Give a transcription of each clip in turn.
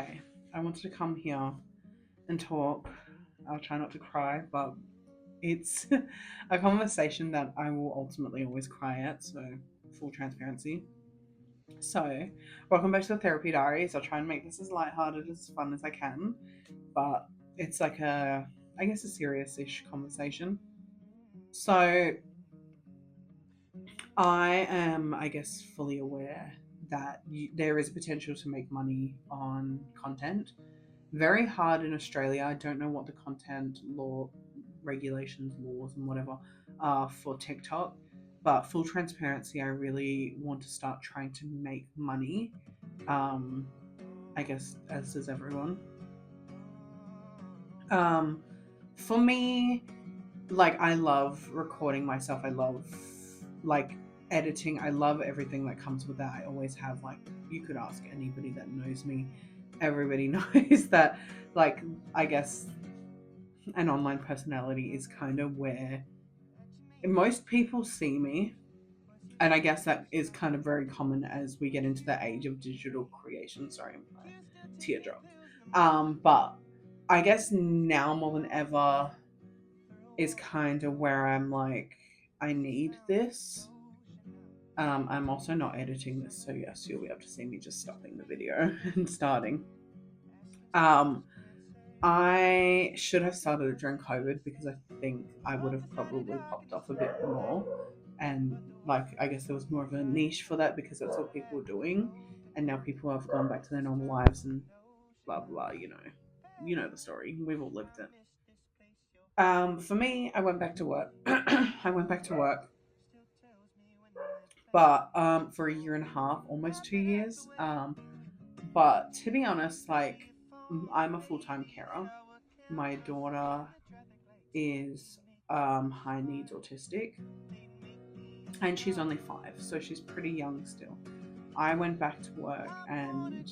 Okay, I wanted to come here and talk. I'll try not to cry, but it's a conversation that I will ultimately always cry at, so full transparency. So, welcome back to the Therapy Diaries. I'll try and make this as lighthearted, as fun as I can, but it's like I guess, a serious ish conversation. So, I am, I guess, fully aware that there is potential to make money on content. Very hard in Australia. I don't know what the content law regulations, laws, and whatever are for TikTok. But full transparency, I really want to start trying to make money. Um, I guess as does everyone. Um, for me, like I love recording myself. I love like editing. I love everything that comes with that. I always have like you could ask anybody that knows me. Everybody knows that like I guess an online personality is kind of where most people see me. And I guess that is kind of very common as we get into the age of digital creation. Sorry, my teardrop. But I guess now more than ever is kind of where I'm like, I need this. I'm also not editing this, so yes, you'll be able to see me just stopping the video and starting. Um, I should have started it during COVID because I think I would have probably popped off a bit more. And like, I guess there was more of a niche for that because that's what people were doing. And now people have gone back to their normal lives and blah, blah, you know the story. We've all lived it. For me, I went back to work. I went back to work, but for a year and a half, almost 2 years. But to be honest, like I'm a full time carer. My daughter is high needs autistic, and she's only 5, so she's pretty young still. I went back to work, and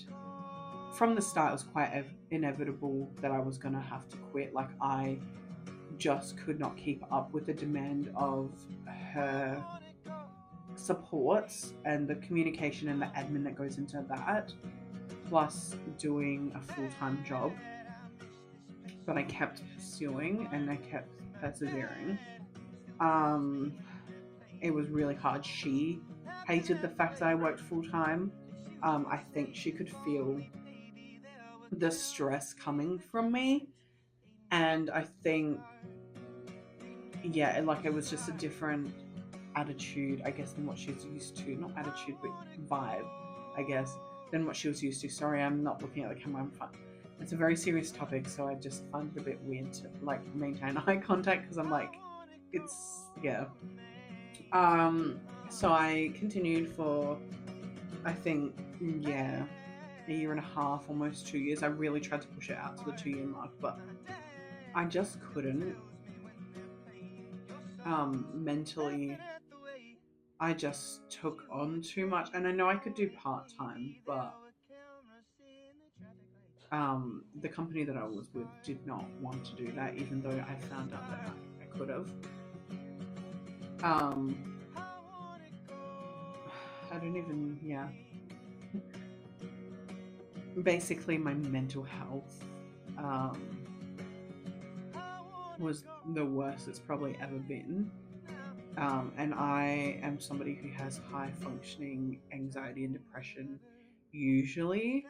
from the start, it was quite inevitable that I was gonna have to quit. Like I just could not keep up with the demand of her supports and the communication and the admin that goes into that, plus doing a full time job. But I kept pursuing and I kept persevering. Um, it was really hard. She hated the fact that I worked full time. I think she could feel the stress coming from me. And I think, yeah, like it was just a different attitude, I guess, than what she's used to. Not attitude, but vibe, I guess, than what she was used to. Sorry, I'm not looking at the camera. I'm fine. It's a very serious topic, so I just find it a bit weird to like maintain eye contact because I'm like, it's yeah. Um, so I continued for I think yeah, a year and a half, almost 2 years. I really tried to push it out to the 2 year mark, but I just couldn't. Mentally, I just took on too much, and I know I could do part time, but the company that I was with did not want to do that, even though I found out that I could have. Um, I don't even, yeah. Basically, my mental health um, was the worst it's probably ever been. And I am somebody who has high functioning anxiety and depression usually.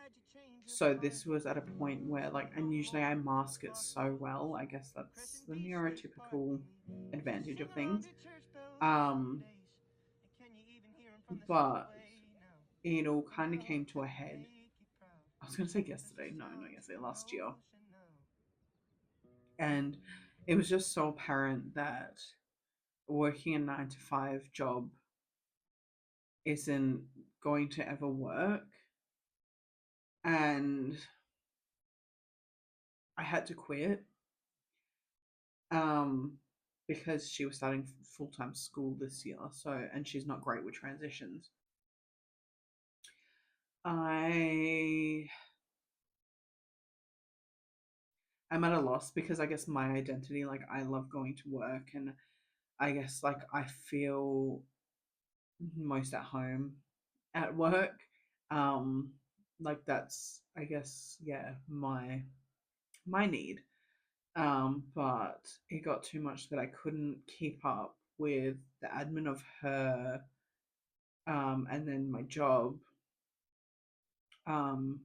So this was at a point where, like, and usually I mask it so well. I guess that's the neurotypical advantage of things. Um, but it all kind of came to a head. I was going to say yesterday. No, not yesterday, last year. And it was just so apparent that working a 9 to 5 job isn't going to ever work. And I had to quit um, because she was starting full time school this year. So, and she's not great with transitions. I am at a loss because I guess my identity, like I love going to work, and I guess like I feel most at home at work. Um, like that's, I guess, yeah, my need. But it got too much that I couldn't keep up with the admin of her, and then my job, um,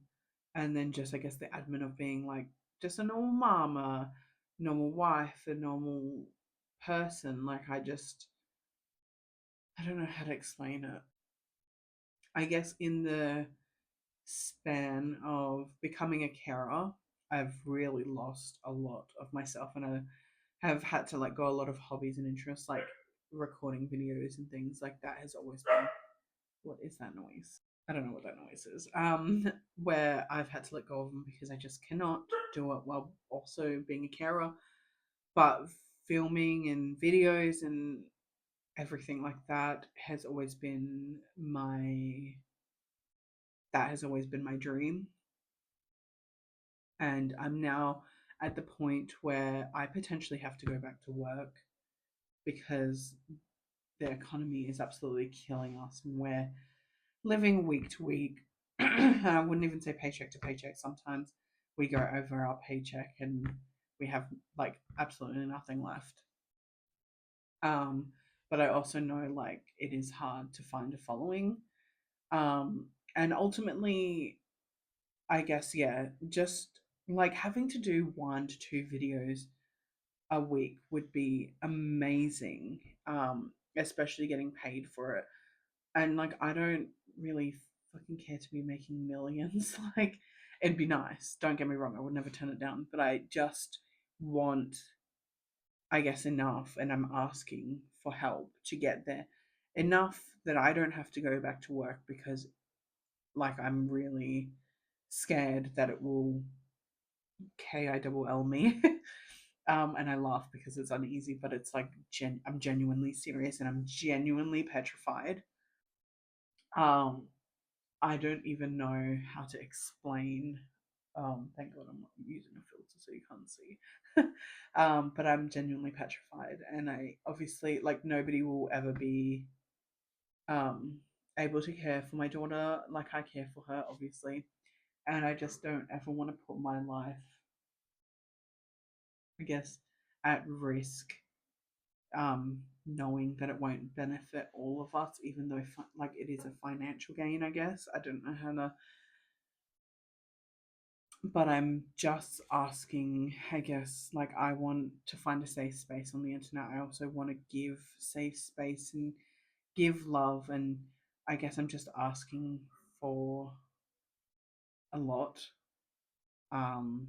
and then just, I guess, the admin of being like just a normal mama, normal wife, a normal person. Like I don't know how to explain it. I guess in the span of becoming a carer, I've really lost a lot of myself, and I have had to let go a lot of hobbies and interests, like recording videos and things like that. Has always been, what is that noise? I don't know what that noise is. Where I've had to let go of them because I just cannot do it while also being a carer. But filming and videos and everything like that has always been my dream. And I'm now at the point where I potentially have to go back to work because the economy is absolutely killing us, and we're living week to week. I wouldn't even say paycheck to paycheck. Sometimes we go over our paycheck and we have like absolutely nothing left. Um, but I also know like it is hard to find a following. Um, and ultimately, I guess, yeah, just like having to do 1 to 2 videos a week would be amazing. Especially getting paid for it. And like I don't really fucking care to be making millions. Like it'd be nice. Don't get me wrong, I would never turn it down, but I just want, I guess, enough, and I'm asking for help to get there. Enough that I don't have to go back to work because like I'm really scared that it will KILL me. And I laugh because it's uneasy, but it's like I'm genuinely serious and I'm genuinely petrified. Um, I don't even know how to explain. Thank God I'm not using a filter so you can't see. But I'm genuinely petrified, and I obviously like nobody will ever be um able to care for my daughter like I care for her, obviously, and I just don't ever want to put my life, I guess, at risk, knowing that it won't benefit all of us, even though like it is a financial gain. I guess I don't know how to, but I'm just asking, I guess, like I want to find a safe space on the internet. I also want to give safe space and give love, and I guess I'm just asking for a lot. Um,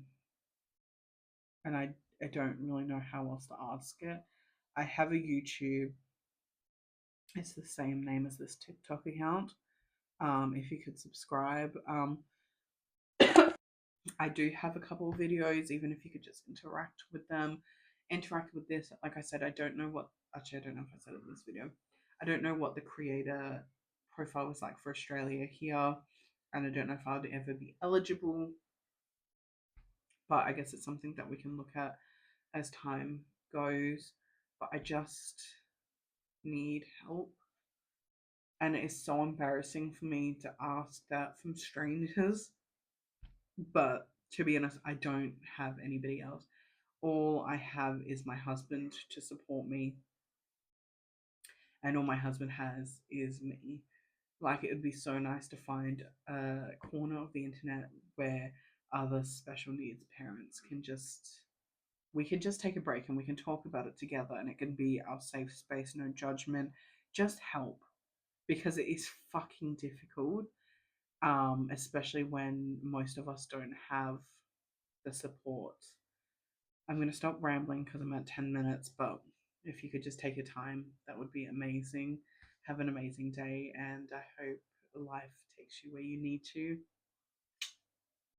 and I don't really know how else to ask it. I have a YouTube. It's the same name as this TikTok account. If you could subscribe. I do have a couple of videos, even if you could just interact with this. Like I said, I don't know what, actually, I don't know if I said it in this video. I don't know what the creator profile was like for Australia here, and I don't know if I'd ever be eligible, but I guess it's something that we can look at as time goes. But I just need help. And it is so embarrassing for me to ask that from strangers. But to be honest, I don't have anybody else. All I have is my husband to support me, and all my husband has is me. Like, it would be so nice to find a corner of the internet where other special needs parents can just, we can just take a break and we can talk about it together, and it can be our safe space, no judgment, just help, because it is fucking difficult, especially when most of us don't have the support. I'm going to stop rambling because I'm at 10 minutes, but if you could just take your time, that would be amazing. Have an amazing day, and I hope life takes you where you need to.